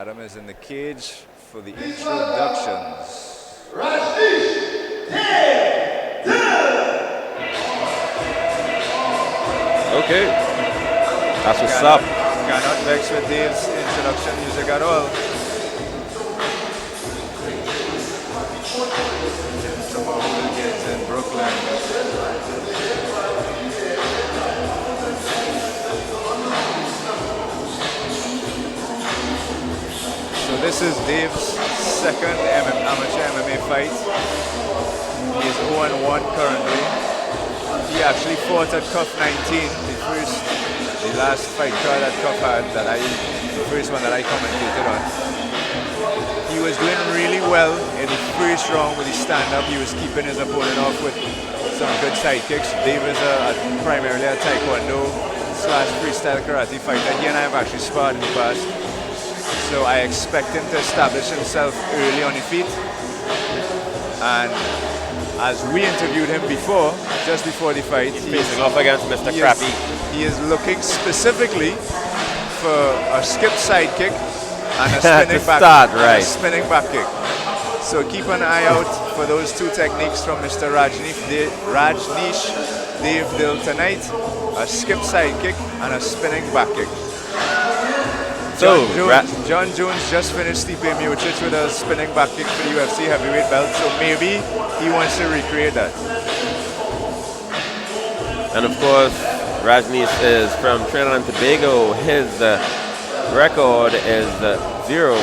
Adam is in the cage for the introductions. Okay, that's what's up. Cannot vex with Dave's introduction music at all. Tomorrow gets in Brooklyn. So this is Dave's second amateur MMA fight. He is 0-1 currently. He actually fought at CUF 19, the last fight card that CUF had, the first one that I commentated on. He was doing really well in the first round with his stand-up. He was keeping his opponent off with some good side kicks. Dave is primarily a taekwondo / freestyle karate fighter. He and I have actually sparred in the past. So I expect him to establish himself early on the feet. And as we interviewed him before, just before the fight, he's facing off against Mr. Crappy. He is looking specifically for a skip side kick and a spinning a spinning back kick. So keep an eye out for those two techniques from Mr. Rajneesh Dave Dill tonight: a skip side kick and a spinning back kick. John Jones just finished Stipe Miocic with a spinning back kick for the UFC heavyweight belt, so maybe he wants to recreate that. And of course, Rajneesh is from Trinidad and Tobago. His record is 0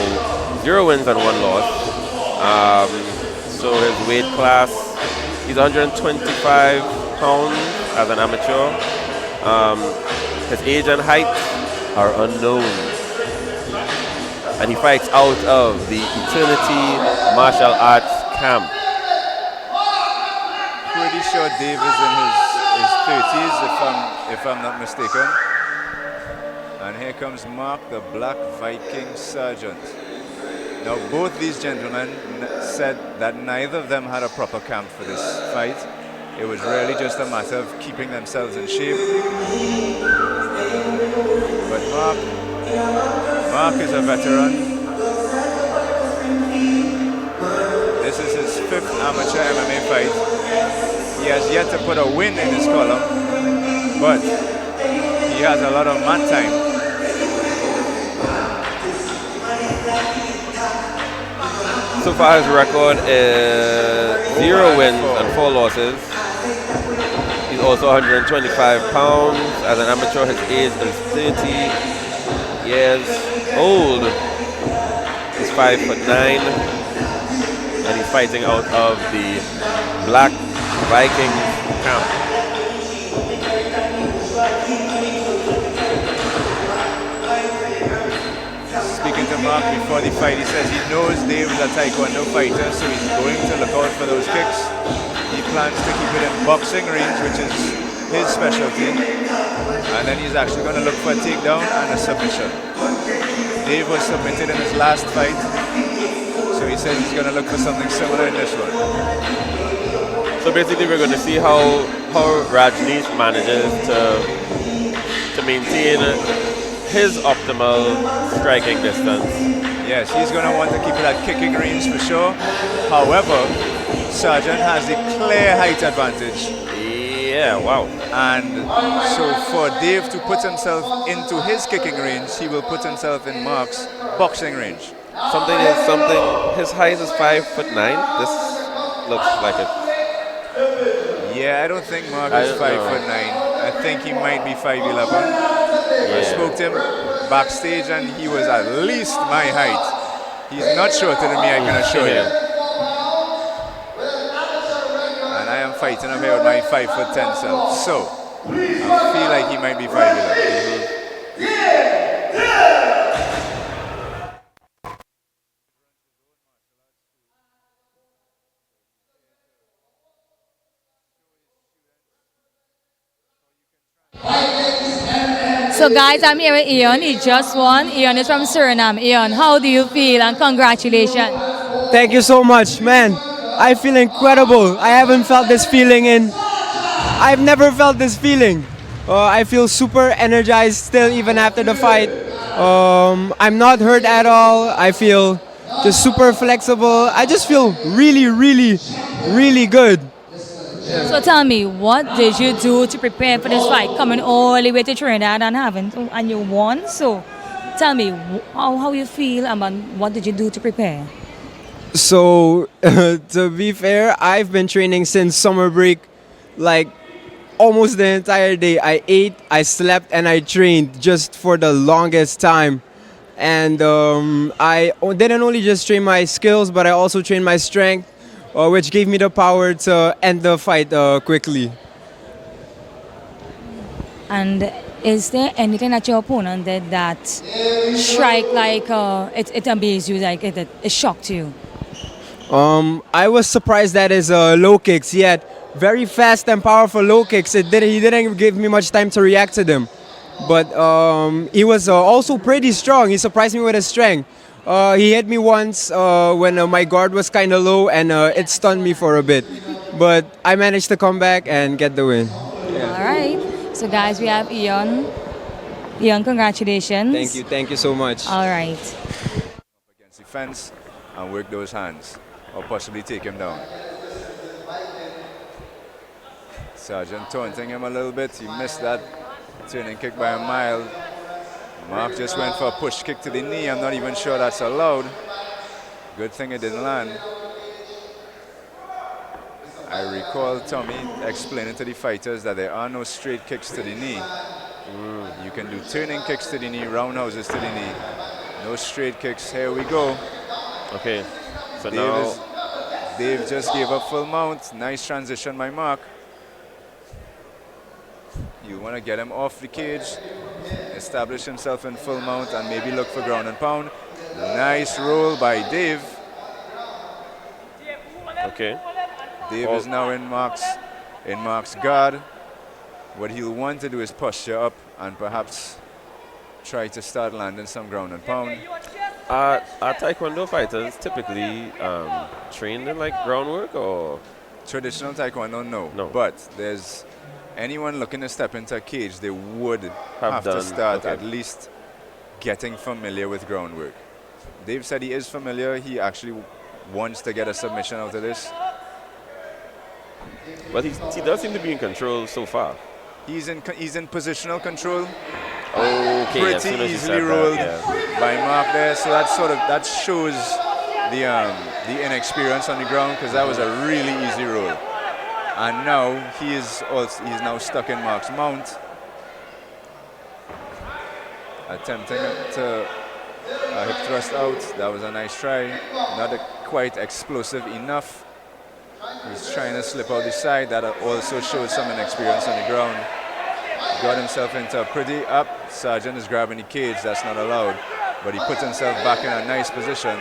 wins and 1 loss. So his weight class, he's 125 pounds as an amateur. His age and height are unknown. And he fights out of the Eternity Martial Arts Camp. Pretty sure Dave is in his 30s, if I'm not mistaken. And here comes Mark, the Black Viking Sargent. Now, both these gentlemen said that neither of them had a proper camp for this fight. It was really just a matter of keeping themselves in shape. But Mark is a veteran. This is his 5th amateur MMA fight. He has yet to put a win in his column, but he has a lot of mat time. So far his record is 0 wins and 4 losses. He's also 125 pounds. As an amateur, his age is 30 years old. He's 5'9", and he's fighting out of the Black Viking camp. Speaking to Mark before the fight, he says he knows Dave is a taekwondo fighter, so he's going to look out for those kicks. He plans to keep it in boxing range, which is his specialty. And then he's actually going to look for a takedown and a submission. Dave was submitted in his last fight, so he says he's going to look for something similar in this one. So basically we're going to see how Rajneesh manages to maintain his optimal striking distance. Yes, he's going to want to keep it at kicking range for sure. However, Sargent has the clear height advantage. Yeah, wow. And so for Dave to put himself into his kicking range, he will put himself in Mark's boxing range. Something. His height is 5'9". This looks like it. Yeah, I don't think Mark is 5'9". I think he might be 5'11". Yeah. I spoke to him backstage and he was at least my height. He's not shorter than me, I can assure you. And I am fighting him here with my 5'10" self. So, I feel like he might be 5'11". So guys, I'm here with Ian. He just won. Ian is from Suriname. Ian, how do you feel? And congratulations. Thank you so much, man. I feel incredible. I haven't felt this feeling I've never felt this feeling. I feel super energized still even after the fight. I'm not hurt at all. I feel just super flexible. I just feel really, really, really good. So tell me, what did you do to prepare for this fight? Coming all the way to Trinidad and you won. So tell me, how you feel and what did you do to prepare? So, to be fair, I've been training since summer break, like almost the entire day. I ate, I slept, and I trained just for the longest time. And didn't only just train my skills, but I also trained my strength, which gave me the power to end the fight quickly. And is there anything that your opponent did that strike like it amazed you, like it shocked you? I was surprised that his low kicks. He had very fast and powerful low kicks. He didn't give me much time to react to them. But he was also pretty strong. He surprised me with his strength. He hit me once when my guard was kind of low, and it stunned me for a bit. But I managed to come back and get the win. All right. So guys, we have Ian. Ian, congratulations. Thank you so much. All right. Against the fence and work those hands, or possibly take him down. Sargent taunting him a little bit. He missed that turning kick by a mile. Mark just went for a push kick to the knee. I'm not even sure that's allowed. Good thing it didn't land. I recall Tommy explaining to the fighters that there are no straight kicks to the knee. You can do turning kicks to the knee, roundhouses to the knee. No straight kicks. Here we go. Okay, so now Dave just gave up full mount. Nice transition by Mark. You want to get him off the cage, establish himself in full mount, and maybe look for ground and pound. Nice roll by Dave. okay. Dave is now in Mark's guard. What he'll want to do is posture up and perhaps try to start landing some ground and pound. Are Taekwondo fighters typically trained in like groundwork or? Traditional Taekwondo, no. No. But there's anyone looking to step into a cage, they would have to done, start okay. at least getting familiar with groundwork. Dave said he is familiar. He actually wants to get a submission out of this. But he does seem to be in control so far. He's in positional control. Okay, as Pretty soon as you easily said rolled that, yeah. by Mark there. So that shows the inexperience on the ground, because that was a really easy roll. And now he's now stuck in Mark's mount, attempting to hip thrust out. That was a nice try, not quite explosive enough. He's trying to slip out the side. That also shows some inexperience on the ground. Got himself into a pretty up. Sargent is grabbing the cage. That's not allowed, but he puts himself back in a nice position.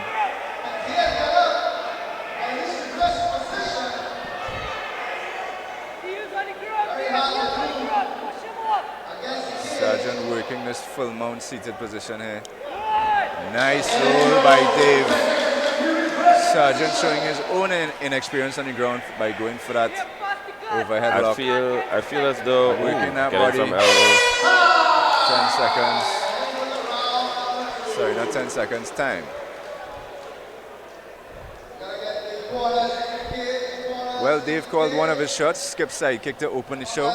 Sargent working this full mount seated position here. Nice roll by Dave. Sargent showing his own inexperience on the ground by going for that overhead lock. I feel as though Working that getting body. some elbows. 10 seconds. Sorry, not 10 seconds. Time. Well, Dave called one of his shots, skip side kick to open the show.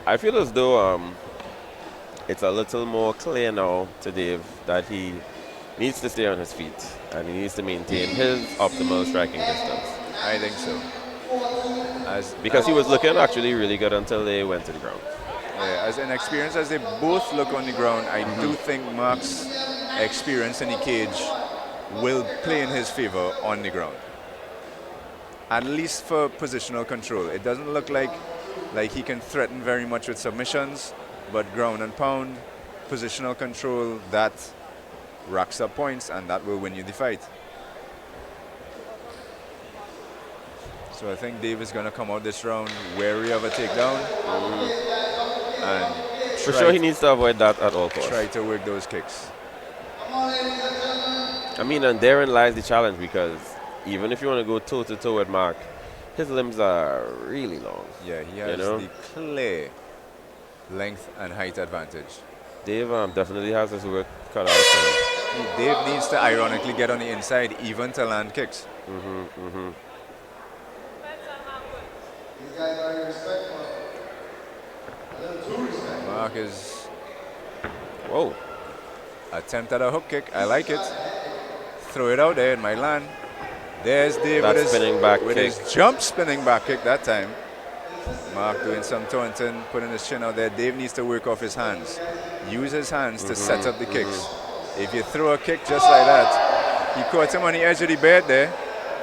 I feel as though it's a little more clear now to Dave that he needs to stay on his feet and he needs to maintain his optimal striking distance. I think so. Because he was looking actually really good until they went to the ground. Yeah, as inexperienced as they both look on the ground, I do think Mark's experience in the cage will play in his favor on the ground. At least for positional control. It doesn't look like he can threaten very much with submissions, but ground and pound, positional control, that racks up points and that will win you the fight. So I think Dave is going to come out this round wary of a takedown. And For sure he needs to avoid that at all costs. Try to work those kicks. I mean, and therein lies the challenge, because even if you want to go toe-to-toe with Mark, his limbs are really long. Yeah, he has know? the clear length and height advantage. Dave definitely has his work cut out for him. Dave needs to ironically get on the inside even to land kicks. Mark is Whoa. attempt at a hook kick. I like it. Throw it out there, it might land. There's Dave That with, spinning back with kick. his jump spinning back kick that time. Mark doing some taunting, putting his chin out there. Dave needs to work off his hands. Use his hands to set up the kicks. If you throw a kick just like that, he caught him on the edge of the bed there.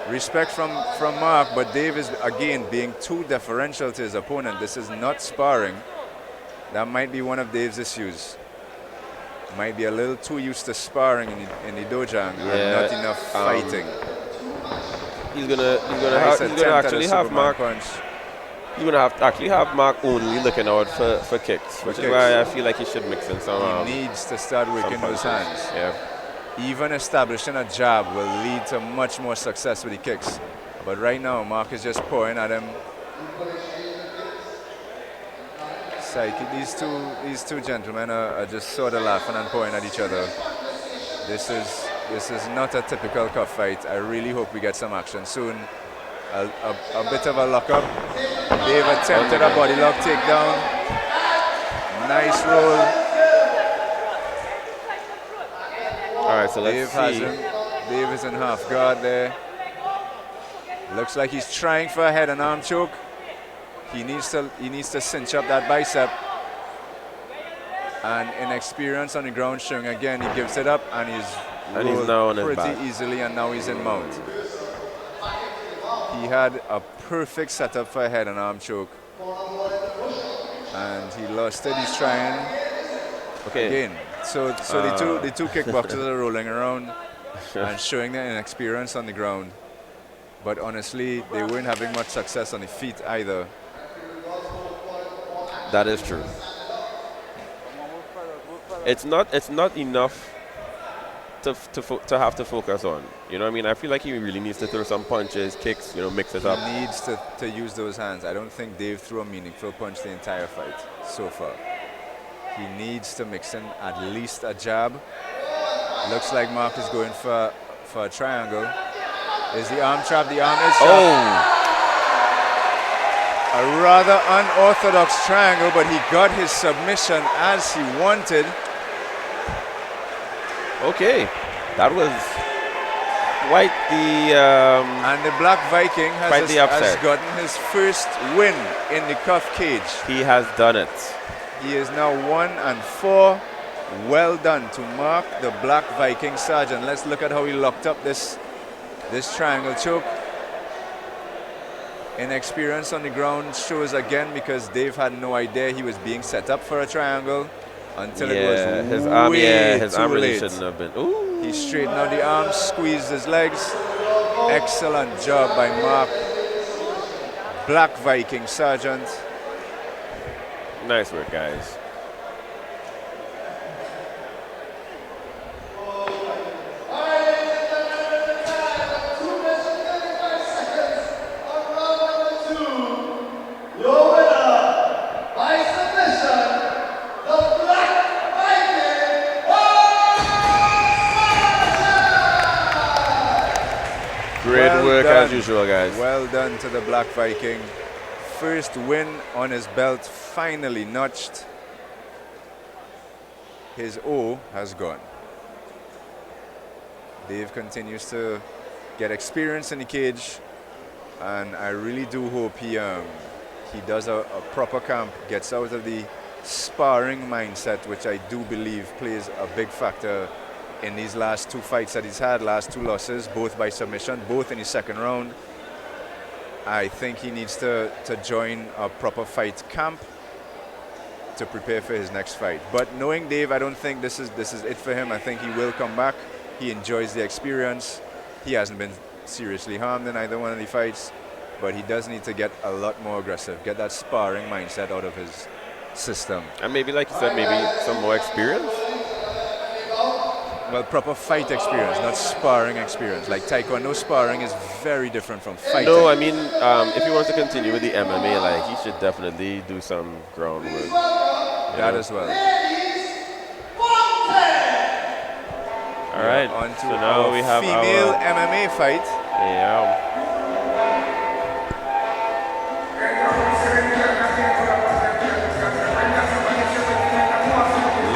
Respect from Mark, but Dave is again being too deferential to his opponent. This is not sparring. That might be one of Dave's issues. Might be a little too used to sparring in the dojang and not enough fighting. He's gonna actually have Mark. Punch. He's gonna actually have Mark only looking out for kicks, which is why I feel like he should mix in some. He needs to start working those hands. Yeah. Even establishing a jab will lead to much more success with the kicks. But right now, Mark is just pouring at him. These two gentlemen are just sort of laughing and pouring at each other. This is not a typical cuff fight. I really hope we get some action soon. A bit of a lockup. Dave attempted a body lock takedown. Nice roll. All right, so let's Dave see. has him. Dave is in half guard there. Looks like he's trying for a head and arm choke. He needs to cinch up that bicep. And inexperience on the ground showing again. He gives it up and he's now on his pretty back. easily, and now he's in mount. He had a perfect setup for a head and arm choke. And he lost it. He's trying again. So the two kickboxers are rolling around and showing their inexperience on the ground. But honestly, they weren't having much success on the feet either. That is true. It's not enough to have to focus on. You know what I mean? I feel like he really needs to throw some punches, kicks, mix it up. He needs to use those hands. I don't think Dave threw a meaningful punch the entire fight so far. He needs to mix in at least a jab. Looks like Mark is going for a triangle. Is the arm trap? The arm is trapped. A rather unorthodox triangle, but he got his submission as he wanted. Okay, that was quite the... and the Black Viking has gotten his first win in the cuff cage. He has done it. He is now 1-4. Well done to Mark, the Black Viking Sargent. Let's look at how he locked up this triangle choke. Inexperience on the ground shows again because Dave had no idea he was being set up for a triangle until it was his arm, his arm really late. shouldn't have been. Ooh. He straightened out the arms, squeezed his legs. Excellent job by Mark. Black Viking Sargent. Nice work, guys. Great work as usual, guys. Well done to the Black Viking. First win on his belt, finally notched. His O has gone. Dave continues to get experience in the cage, and I really do hope he does a proper camp, gets out of the sparring mindset, which I do believe plays a big factor in these last two fights that he's had, last two losses, both by submission, both in the second round. I think he needs to join a proper fight camp to prepare for his next fight. But knowing Dave, I don't think this is it for him. I think he will come back. He enjoys the experience. He hasn't been seriously harmed in either one of the fights, but he does need to get a lot more aggressive, get that sparring mindset out of his system. And maybe, like you said, maybe some more experience. well, proper fight experience, not sparring experience. Like Taekwondo sparring is very different from fighting. No, I mean, if he wants to continue with the MMA, like he should definitely do some groundwork. That as well. All right. On to So now our we have female our MMA fight. yeah.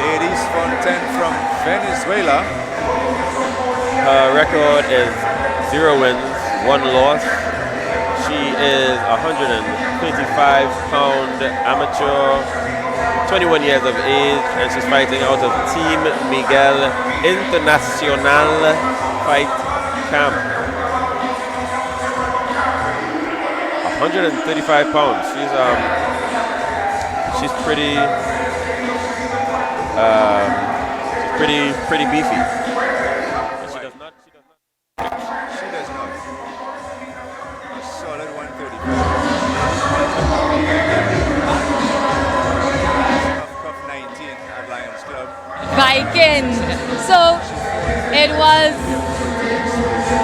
Ladies Fontaine from Venezuela. Her record is 0 wins, 1 loss. She is a 155-pound amateur, 21 years of age, and she's fighting out of Team Miguel Internacional Fight Camp. 135 pounds. She's pretty beefy. She does not. She does not. A solid 135. Cup 19 at Lions Club. Viking. So it was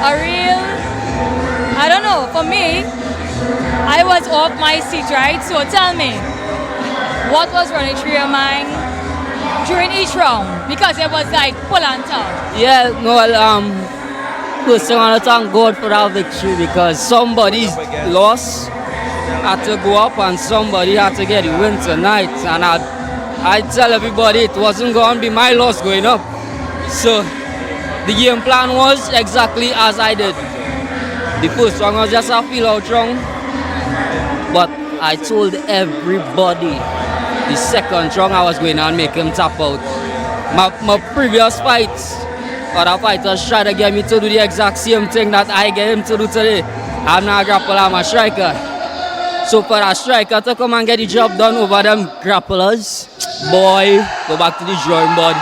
a real, I don't know, for me, I was off my seat, right? So tell me, what was running through your mind during each round? Because it was like pull and tug. Yeah, no, well, first I want to thank God for that victory because somebody lost, had to go up and somebody had to get the win tonight. And I tell everybody it wasn't going to be my loss going up. So the game plan was exactly as I did. The first one was just a feel out round, but I told everybody the second round I was going to make him tap out. My previous fights, other fighters tried to get me to do the exact same thing that I get him to do today. I'm not a grappler, I'm a striker. So for a striker to come and get the job done over them grapplers, boy, go back to the drawing board.